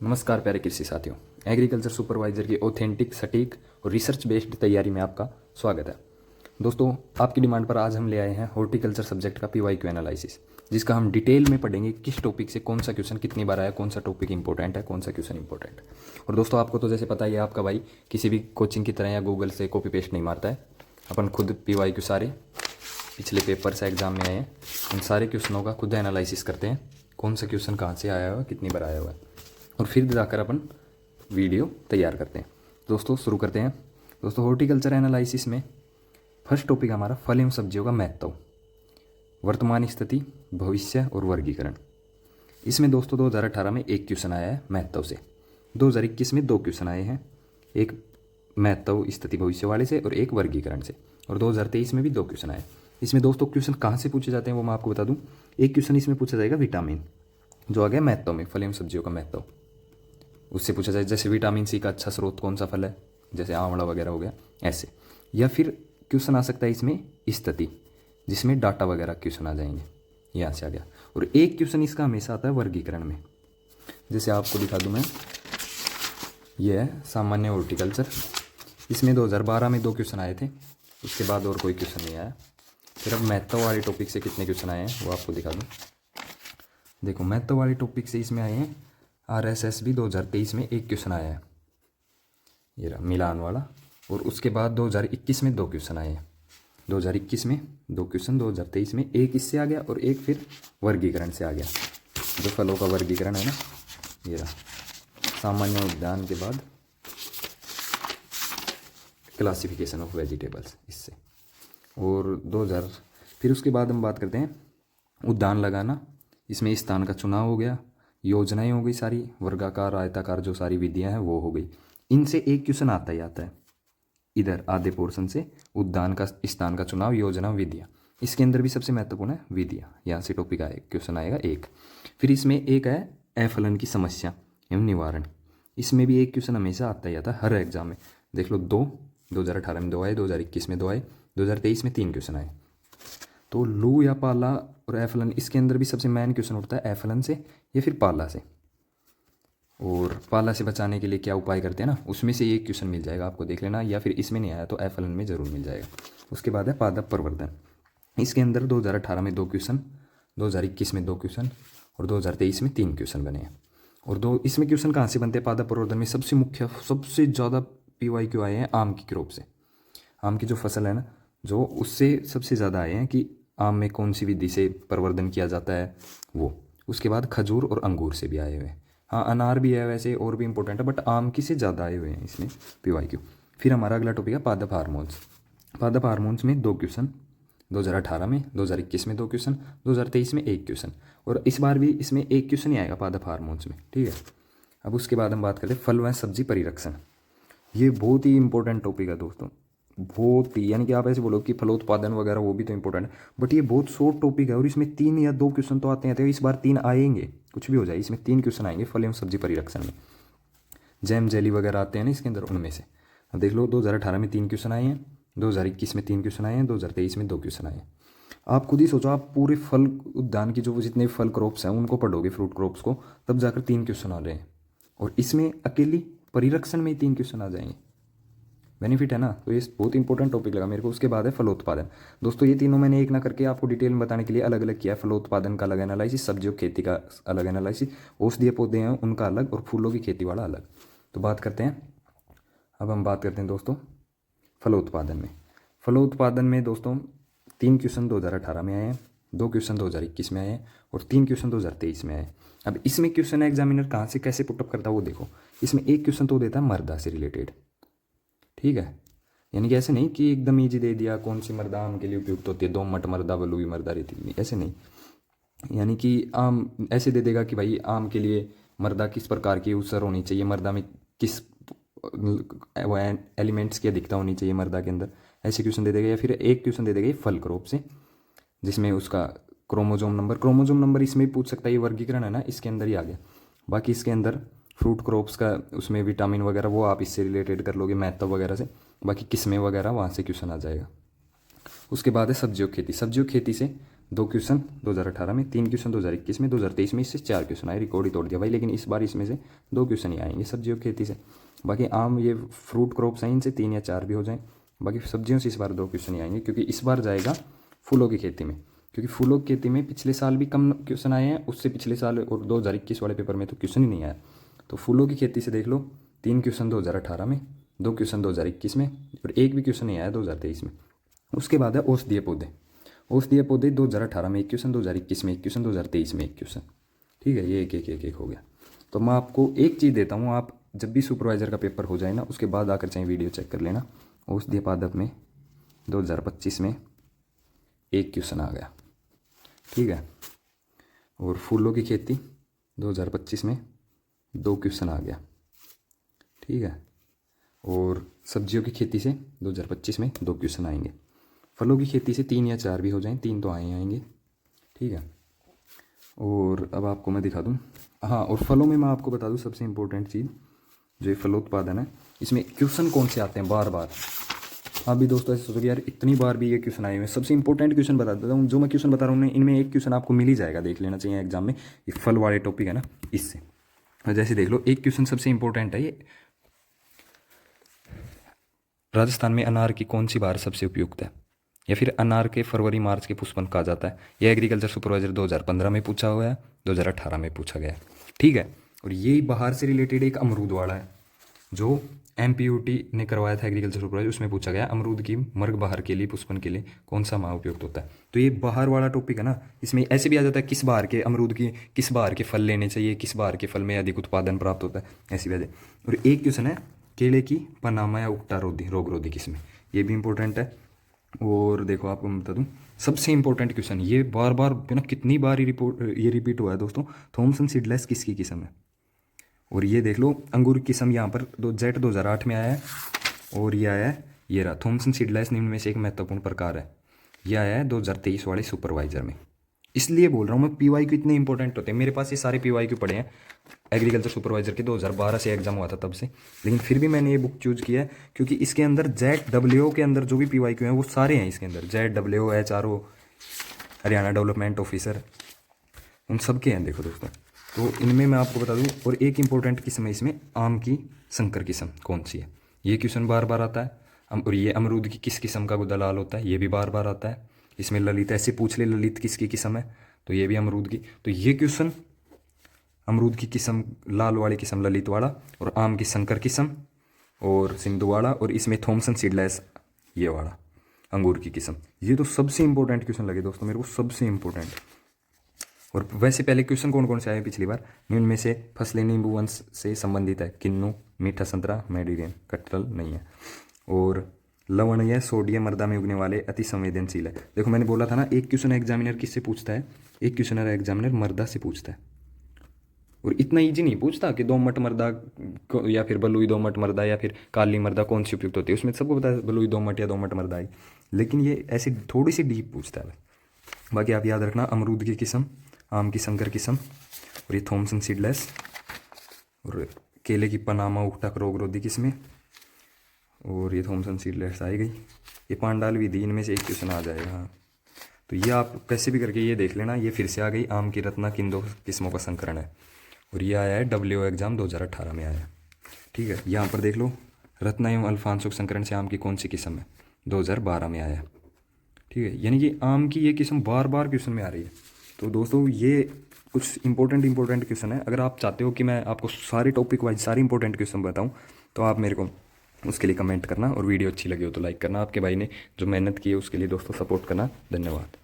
नमस्कार प्यारे कृषि साथियों। एग्रीकल्चर सुपरवाइजर की ऑथेंटिक, सटीक और रिसर्च बेस्ड तैयारी में आपका स्वागत है। दोस्तों, आपकी डिमांड पर आज हम ले आए हैं हॉर्टिकल्चर सब्जेक्ट का पीवाईक्यू एनालिसिस, जिसका हम डिटेल में पढ़ेंगे किस टॉपिक से कौन सा क्वेश्चन कितनी बार आया, कौन सा टॉपिक इंपॉर्टेंट है, कौन सा क्वेश्चन इंपॉर्टेंट है। और दोस्तों, आपको तो जैसे पता ही है, आपका भाई किसी भी कोचिंग की तरह या गूगल से कॉपी पेस्ट नहीं मारता है। अपन खुद पीवाईक्यू सारे पिछले पेपर से एग्जाम में आए हैं, उन सारे क्वेश्चनों का खुद एनालिसिस करते हैं, कौन सा क्वेश्चन कहाँ से आया हुआ है, कितनी बार आया हुआ है, और फिर जाकर अपन वीडियो तैयार करते हैं। दोस्तों, शुरू करते हैं। दोस्तों, हॉर्टिकल्चर एनालिसिस में फर्स्ट टॉपिक हमारा फल एवं सब्जियों का महत्व, वर्तमान स्थिति, भविष्य और वर्गीकरण। इसमें दोस्तों 2018 में एक क्वेश्चन आया है महत्व से, 2021 में 2 क्वेश्चन आए हैं, एक महत्व स्थिति भविष्य वाले से और एक वर्गीकरण से, और 2023 में भी 2 क्वेश्चन आए। इसमें दोस्तों क्वेश्चन कहाँ से पूछे जाते हैं वो मैं आपको बता दूं। एक क्वेश्चन इसमें पूछा जाएगा विटामिन, जो आ गया महत्व में, फल एवं सब्जियों का महत्व, उससे पूछा जाए जैसे विटामिन सी का अच्छा स्रोत कौन सा फल है, जैसे आंवला वगैरह हो गया ऐसे। या फिर क्वेश्चन आ सकता है इसमें स्थिति, जिसमें डाटा वगैरह क्वेश्चन आ जाएंगे, यहाँ से आ गया। और एक क्वेश्चन इसका हमेशा आता है वर्गीकरण में, जैसे आपको दिखा दूँ मैं, यह है सामान्य हॉर्टिकल्चर। इसमें 2012 में 2 क्वेश्चन आए थे, उसके बाद और कोई क्वेश्चन नहीं आया। फिर अब महत्व वाले टॉपिक से कितने क्वेश्चन आए हैं वो आपको दिखा दूँ। देखो, महत्व वाले टॉपिक से इसमें आए हैं RSSB 2023 में एक क्वेश्चन आया है, ये रहा मिलान वाला। और उसके बाद 2021 में 2 क्वेश्चन आए हैं, 2021 में 2 क्वेश्चन, 2023 में एक इससे आ गया और एक फिर वर्गीकरण से आ गया, जो फलों का वर्गीकरण है ना, ये रहा सामान्य उद्यान के बाद क्लासिफिकेशन ऑफ वेजिटेबल्स, इससे। और 2000 फिर उसके बाद हम बात करते हैं उद्यान लगाना। इसमें स्थान का चुनाव हो गया, योजनाएं हो गई सारी, वर्गाकार आयताकार जो सारी विधियां हैं वो हो गई। इनसे एक क्वेश्चन आता ही आता है इधर आधे पोर्शन से, उद्यान का स्थान का चुनाव, योजना, विधियां। इसके अंदर भी सबसे महत्वपूर्ण है विधियां, यहाँ से टॉपिक आए क्वेश्चन आएगा एक। फिर इसमें एक है अफलन की समस्या एवं निवारण। इसमें भी एक क्वेश्चन हमेशा आता ही आता है हर एग्जाम में। देख लो, 2018 में 2 आए, 2021 में 2 आए, 2023 में 3 क्वेश्चन आए। तो लू या पाला और एफलन, इसके अंदर भी सबसे मेन क्वेश्चन उठता है एफलन से या फिर पाला से। और पाला से बचाने के लिए क्या उपाय करते हैं ना, उसमें से एक क्वेश्चन मिल जाएगा आपको, देख लेना। या फिर इसमें नहीं आया तो एफलन में जरूर मिल जाएगा। उसके बाद है पादप प्रवर्धन। इसके अंदर 2018 में 2 क्वेश्चन, 2021 में 2 क्वेश्चन और 2023 में 3 क्वेश्चन बने हैं। और इसमें क्वेश्चन कहाँ से बनते हैं पादप प्रवर्धन में? सबसे मुख्य, सबसे ज़्यादा PYQ आए हैं आम की क्रॉप से, आम की जो फसल है ना, जो उससे सबसे ज़्यादा आए हैं कि आम में कौन सी विधि से प्रवर्धन किया जाता है वो। उसके बाद खजूर और अंगूर से भी आए हुए हैं। हाँ, अनार भी है वैसे, और भी इंपॉर्टेंट है, बट आम की से ज़्यादा आए हुए हैं इसमें PYQ। फिर हमारा अगला टॉपिक है पादप हार्मोन्स। पादप हार्मोन्स में 2 क्वेश्चन, 2018 में, 2021 में 2 क्वेश्चन, 2023 में 1 क्वेश्चन, और इस बार भी इसमें एक क्वेश्चन ही आएगा पादप हार्मोन्स में, ठीक है। अब उसके बाद हम बात करते हैं फल व सब्जी परिरक्षण। ये बहुत ही इंपॉर्टेंट टॉपिक है दोस्तों, बहुत ही, यानी कि आप ऐसे बोलो कि फलोत्पादन वगैरह वो भी तो इंपॉर्टेंट है, बट ये बहुत शॉर्ट टॉपिक है और इसमें 3 या 2 क्वेश्चन तो आते हैं। इस बार 3 आएंगे, कुछ भी हो जाए, इसमें 3 क्वेश्चन आएंगे फल एवं सब्जी परिरक्षण में। जैम जेली वगैरह आते हैं ना इसके अंदर, उनमें से अब देख लो, 2018 में 3 क्वेश्चन आए हैं, 2021 में 3 क्वेश्चन आए हैं, 2023 में 2 क्वेश्चन आए हैं। आप खुद ही सोचो, आप पूरे फल उद्यान की जो जितने फल क्रॉप्स हैं उनको पढ़ोगे, फ्रूट क्रॉप्स को, तब जाकर 3 क्वेश्चन आ रहे हैं, और इसमें अकेली परिरक्षण में ही 3 क्वेश्चन आ जाएंगे। बेनिफिट है ना, तो ये बहुत इंपॉर्टेंट टॉपिक लगा मेरे को। उसके बाद है फलोत्पादन। दोस्तों, ये तीनों मैंने एक ना करके आपको डिटेल में बताने के लिए अलग अलग किया है। फलोत्पादन का अलग एनालिसिस, सब्जियों खेती का अलग एनालिसिस, औषधीय पौधे हैं उनका अलग, और फूलों की खेती वाला अलग। तो बात करते हैं, अब हम बात करते हैं दोस्तों फलोत्पादन में। फलोत्पादन में दोस्तों 3 क्वेश्चन 2018 में आए हैं, 2 क्वेश्चन 2021 में आए हैं, और 3 क्वेश्चन 2023 में आए हैं। अब इसमें क्वेश्चन एग्जामिनर कहाँ से कैसे पुटअप करता है वो देखो। इसमें एक क्वेश्चन तो देता है मृदा से रिलेटेड, ठीक है, यानी कि ऐसे नहीं कि एकदम ईजी दे दिया कौन सी मृदा आम के लिए उपयुक्त होती है, दोमट मृदा, बलुई मृदा, रेतीली, ऐसे नहीं। यानी कि आम ऐसे दे देगा कि भाई आम के लिए मृदा किस प्रकार की उसर होनी चाहिए, मृदा में किस एलिमेंट्स की अधिकता होनी चाहिए मृदा के अंदर, ऐसे क्वेश्चन दे देगा। या फिर एक क्वेश्चन दे देगा ये फल क्रॉप से, जिसमें उसका क्रोमोजोम नंबर इसमें भी पूछ सकता है, ये वर्गीकरण है ना, इसके अंदर ही आ गया। बाकी इसके अंदर फ्रूट क्रॉप्स का, उसमें विटामिन वगैरह वो आप इससे रिलेटेड कर लोगे महत्व वगैरह से, बाकी किस्में वगैरह वहाँ से क्वेश्चन आ जाएगा। उसके बाद है सब्जियों खेती। सब्जियों खेती से 2 क्वेश्चन 2018 में, 3 क्वेश्चन 2021 में, 2023 में इससे 4 क्वेश्चन आए, रिकॉर्ड ही तोड़ दिया भाई। लेकिन इस बार इसमें से 2 क्वेश्चन ही आएंगे सब्जियों की खेती से। बाकी आम ये फ्रूट क्रॉप्स हैं, इनसे 3 या 4 भी हो जाएँ। बाकी सब्जियों से इस बार 2 क्वेश्चन ही आएंगे, क्योंकि इस बार जाएगा फूलों की खेती में, क्योंकि फूलों की खेती में पिछले साल भी कम क्वेश्चन आए हैं, उससे पिछले साल और 2021 वाले पेपर में तो क्वेश्चन ही नहीं आया। तो फूलों की खेती से देख लो 3 क्वेश्चन 2018 में, 2 क्वेश्चन 2021 में और 1 भी क्वेश्चन नहीं आया 2023 में। उसके बाद है औषधीय पौधे। औषधीय पौधे 2018 में 1 क्वेश्चन, 2021 में 1 क्वेश्चन, 2023 में 1 क्वेश्चन। ठीक है, ये एक हो गया। तो मैं आपको एक चीज़ देता हूँ, आप जब भी सुपरवाइज़र का पेपर हो जाए ना, उसके बाद आकर चाहे वीडियो चेक कर लेना। औषधीय पादप में 2025 में 1 क्वेश्चन आ गया। ठीक है, और फूलों की खेती 2025 में 2 क्वेश्चन आ गया। ठीक है, और सब्जियों की खेती से 2025 में 2 क्वेश्चन आएंगे। फलों की खेती से 3 या 4 भी हो जाएं, 3 तो आएंगे। ठीक है, और अब आपको मैं दिखा दूं, हाँ, और फलों में मैं आपको बता दूं सबसे इम्पोर्टेंट चीज़, जो फलोत्पादन है, इसमें क्वेश्चन कौन से आते हैं बार बार। आप भी दोस्तों ऐसे सोचोगे यार इतनी बार भी ये क्वेश्चन आए हुए हैं। सबसे इंपॉर्टेंट क्वेश्चन बता देता हूँ, जो मैं क्वेश्चन बता रहा हूँ इनमें एक क्वेश्चन आपको मिल ही जाएगा, देख लेना चाहिए एग्जाम में। ये फल वाले टॉपिक है ना, इससे। और जैसे देख लो, एक क्वेश्चन सबसे इंपॉर्टेंट है ये, राजस्थान में अनार की कौन सी बार सबसे उपयुक्त है, या फिर अनार के फरवरी मार्च के पुष्पन कहा जाता है। यह एग्रीकल्चर सुपरवाइजर 2015 में पूछा हुआ है, 2018 में पूछा गया है। ठीक है, और ये बाहर से रिलेटेड एक अमरूद वाला है, जो MPUT ने करवाया था एग्रीकल्चर सुपरवाइजर, उसमें पूछा गया अमरूद की मर्ग बहार के लिए, पुष्पन के लिए कौन सा माह उपयुक्त होता है। तो ये बाहर वाला टॉपिक है ना, इसमें ऐसे भी आ जाता है किस बार के अमरूद की, किस बार के फल लेने चाहिए, किस बार के फल में अधिक उत्पादन प्राप्त होता है, ऐसी वजह। और एक क्वेश्चन है केले की पनामा या उकटा रोग रोधी किस्में, ये भी इंपॉर्टेंट है। और देखो आपको मैं बता दूं, सबसे इंपॉर्टेंट क्वेश्चन, ये बार बार बिना कितनी बार ये रिपीट हुआ है दोस्तों, थॉमसन सीडलेस किसकी किस्म है। और ये देख लो अंगूर की किस्म यहाँ पर जेट 2008 में आया है, और ये आया है, ये रहा थॉमसन सीडलेस निम्न में से एक महत्वपूर्ण प्रकार है, ये आया है 2023 वाले सुपरवाइजर में। इसलिए बोल रहा हूँ मैं, PYQ इतने इंपॉर्टेंट होते हैं। मेरे पास ये सारे PYQ पड़े हैं एग्रीकल्चर सुपरवाइजर के, 2012 से एग्जाम हुआ था तब से, लेकिन फिर भी मैंने ये बुक चूज किया है क्योंकि इसके अंदर ZWO के अंदर जो भी PYQ हैं वो सारे हैं इसके अंदर, ZWO, HRO, Haryana development officer, उन सब के हैं। देखो दोस्तों, तो इनमें मैं आपको बता दूं, और एक इंपॉर्टेंट किस्म है इसमें, आम की संकर किस्म कौन सी है, ये क्वेश्चन बार बार आता है। और ये अमरूद की किस किस्म का गुदा लाल होता है, ये भी बार बार आता है। इसमें ललित, ऐसे पूछ ले ललित किसकी किस्म है, तो ये भी अमरूद की। तो ये क्वेश्चन अमरूद की किस्म, लाल वाली किस्म ललित वाला, और आम की संकर किस्म और सिंधु वाला, और इसमें थॉमसन सीडलेस ये वाला अंगूर की किस्म। ये तो सबसे इंपॉर्टेंट क्वेश्चन लगे दोस्तों मेरे को, सबसे इंपॉर्टेंट। और वैसे पहले क्वेश्चन कौन कौन से आए पिछली बार, निम्न में से फसलें नींबू वंश से संबंधित है, किन्नू, मीठा संतरा, मैडीरियन, कटहल नहीं है। और लवण या सोडियम मृदा में उगने वाले अति संवेदनशील है। देखो मैंने बोला था ना, एक क्वेश्चन एग्जामिनर किससे पूछता है, एक क्वेश्चन एग्जामिनर मृदा से पूछता है। और इतना ईजी नहीं पूछता कि दोमट मृदा या फिर बलुई दोमट मृदा या फिर काली मृदा कौन सी उपयुक्त होती है, उसमें सबको पता है बलुई दोमट या दोमट मृदा ही, लेकिन ये ऐसी थोड़ी सी डीप पूछता है। बाकी आप याद रखना, अमरूद की किस्म, आम की संकर किस्म, और ये थॉमसन सीडलेस, और केले की पनामा उकटा रोग रोधी किस्में, और ये थॉमसन सीडलेस आई गई। ये पांडाल विधि, इनमें से एक क्वेश्चन आ जाएगा। हाँ, तो ये आप कैसे भी करके ये देख लेना, ये फिर से आ गई, आम की रत्ना किन 2 किस्मों का संकरण है, और ये आया है WO एग्जाम 2018 में आया। ठीक है, यहाँ पर देख लो, रत्ना एवं अल्फांसो संकरण से आम की कौन सी किस्म है, 2012 में आया। ठीक है, यानी कि आम की ये किस्म बार बार क्वेश्चन में आ रही है। तो दोस्तों ये कुछ इंपॉर्टेंट क्वेश्चन है। अगर आप चाहते हो कि मैं आपको सारे टॉपिक वाइज सारे इंपॉर्टेंट क्वेश्चन बताऊं, तो आप मेरे को उसके लिए कमेंट करना, और वीडियो अच्छी लगी हो तो लाइक करना। आपके भाई ने जो मेहनत की है उसके लिए दोस्तों सपोर्ट करना। धन्यवाद।